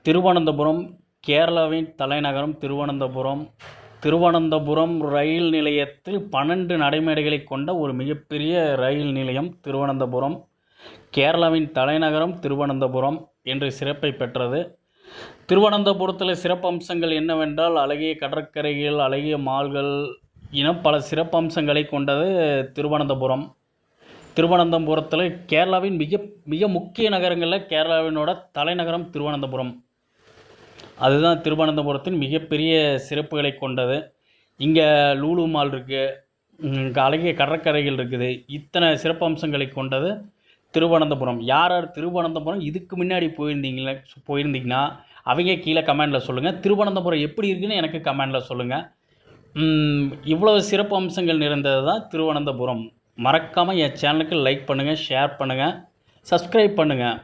திருவனந்தபுரம் கேரளாவின் தலைநகரம் திருவனந்தபுரம். திருவனந்தபுரம் ரயில் நிலையத்தில் 12 நடைமேடைகளை கொண்ட ஒரு மிகப்பெரிய ரயில் நிலையம் திருவனந்தபுரம். கேரளாவின் தலைநகரம் திருவனந்தபுரம் என்று சிறப்பை பெற்றது. திருவனந்தபுரத்தில் சிறப்பம்சங்கள் என்னவென்றால் அழகிய கடற்கரைகள், அழகிய மால்கள் என பல சிறப்பம்சங்களை கொண்டது திருவனந்தபுரம். திருவனந்தபுரத்தில் கேரளாவின் மிக மிக முக்கிய நகரங்களில் கேரளாவினோட தலைநகரம் திருவனந்தபுரம். அதுதான் திருவனந்தபுரத்தின் மிகப்பெரிய சிறப்புகளை கொண்டது. இங்கே லூலு மால் இருக்குது, இங்கே அழகிய கடற்கரைகள் இருக்குது. இத்தனை சிறப்பம்சங்களை கொண்டது திருவனந்தபுரம். யார் யார் திருவனந்தபுரம் இதுக்கு முன்னாடி போயிருந்தீங்கன்னா அவங்க கீழே கமெண்டில் சொல்லுங்கள். திருவனந்தபுரம் எப்படி இருக்குன்னு எனக்கு கமெண்டில் சொல்லுங்கள். இவ்வளவு சிறப்பு அம்சங்கள் நிறைந்தது தான் திருவனந்தபுரம். மறக்காமல் என் சேனலுக்கு லைக் பண்ணுங்கள், ஷேர் பண்ணுங்கள், சப்ஸ்கிரைப் பண்ணுங்கள்.